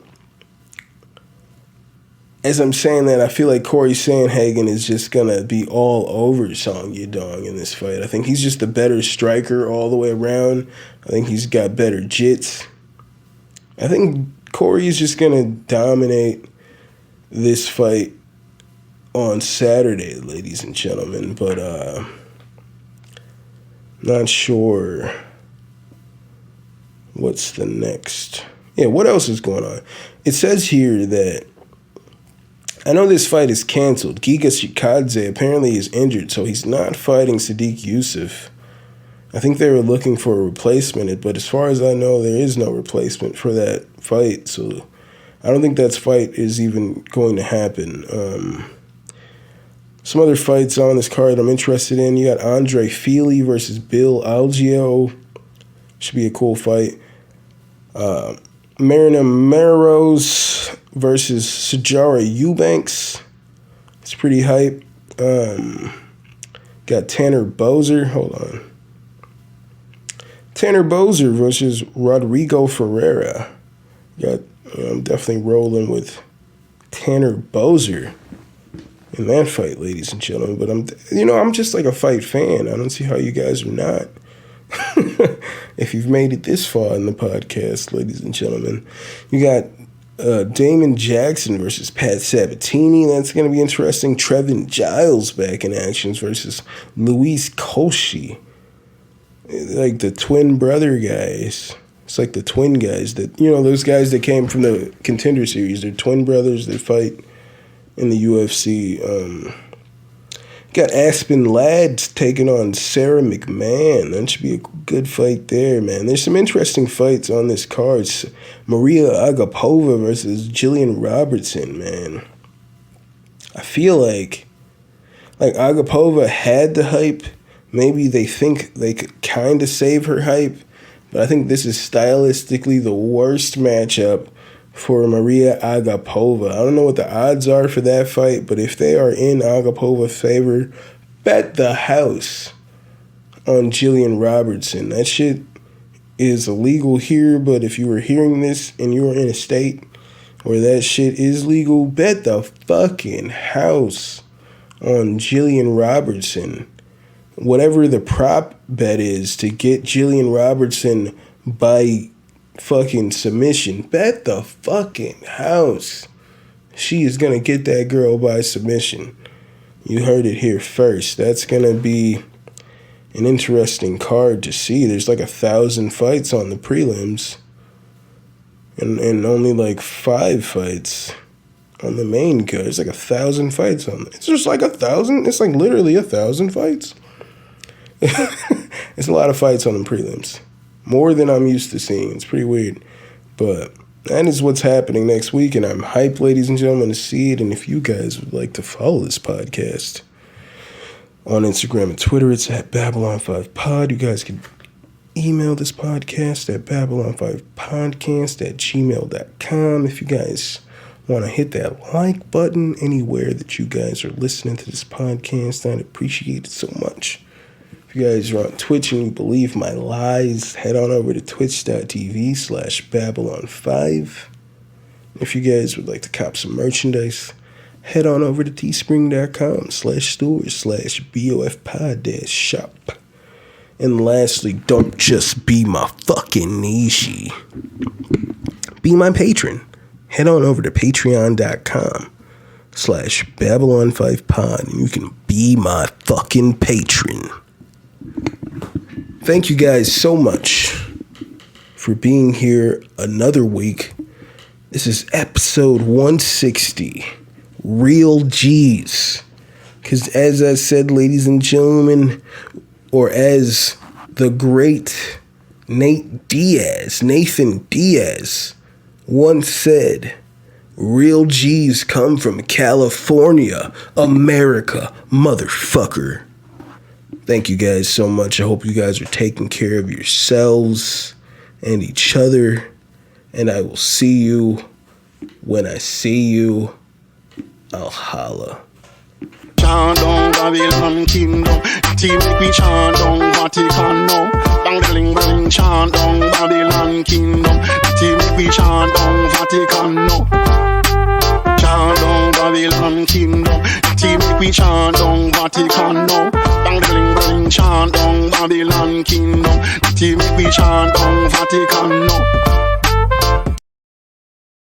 as I'm saying that, I feel like Corey Sandhagen is just going to be all over Song Yadong in this fight. I think he's just a better striker all the way around. I think he's got better jits. I think Corey is just going to dominate this fight on Saturday, ladies and gentlemen. But not sure what's the next. Yeah, what else is going on? It says here that I know this fight is canceled. Giga Shikadze apparently is injured, so he's not fighting Sadiq Yusuf. I think they were looking for a replacement, but as far as I know, there is no replacement for that fight, so I don't think that fight is even going to happen. Some other fights on this card I'm interested in. You got Andre Feely versus Bill Algeo. Should be a cool fight. Marina Maros versus Sajara Eubanks. It's pretty hype. Got Tanner Boser. Hold on. Tanner Boser versus Rodrigo Ferreira. I'm definitely rolling with Tanner Boser in that fight, ladies and gentlemen. But I'm just like a fight fan. I don't see how you guys are not. If you've made it this far in the podcast, ladies and gentlemen. You got Damon Jackson versus Pat Sabatini. That's going to be interesting. Trevin Giles back in actions versus Luis Koshi. Like the twin brother guys. It's like the twin guys that, those guys that came from the Contender Series. They're twin brothers that fight in the UFC. Got Aspen Ladd taking on Sarah McMahon. That should be a good fight there, man. There's some interesting fights on this card. Maria Agapova versus Jillian Robertson, man. I feel like Agapova had the hype. Maybe they think they could kind of save her hype. But I think this is stylistically the worst matchup for Maria Agapova. I don't know what the odds are for that fight, but if they are in Agapova's favor, bet the house on Jillian Robertson. That shit is illegal here, but if you were hearing this and you were in a state where that shit is legal, bet the fucking house on Jillian Robertson. Whatever the prop bet is to get Jillian Robertson by fucking submission, bet the fucking house she is gonna get that girl by submission. You heard it here first. That's gonna be an interesting card to see. There's like 1,000 fights on the prelims and only like 5 fights on the main card. It's like 1,000 fights on it. It's just like 1,000. It's like literally 1,000 fights. It's a lot of fights on the prelims. More than I'm used to seeing. It's pretty weird. But that is what's happening next week, and I'm hyped, ladies and gentlemen, to see it. And if you guys would like to follow this podcast on Instagram and Twitter, it's at Babylon5Pod. You guys can email this podcast at Babylon5Podcast@gmail.com. If you guys want to hit that like button anywhere that you guys are listening to this podcast. I'd appreciate it so much. If you guys are on Twitch and you believe my lies, head on over to twitch.tv/Babylon5. If you guys would like to cop some merchandise, head on over to teespring.com/stores/BOF-pod-shop. And lastly, don't just be my fucking nishi. Be my patron. Head on over to patreon.com/Babylon5pod and you can be my fucking patron. Thank you guys so much for being here another week. This is episode 160. Real G's. Because as I said, ladies and gentlemen, or as the great Nathan Diaz once said, real G's come from California, America, motherfucker. Thank you guys so much. I hope you guys are taking care of yourselves and each other. And I will see you when I see you. I'll holla. Yadong, Babylon kingdom. Team make me chant down Vatican now. Bang bling bling chant down Babylon kingdom. Team make me chant down Vatican now. Chant down Babylon kingdom. Team make me chant down Vatican now. Bang bling bling chant down Babylon kingdom. Team make me chant down Vatican now.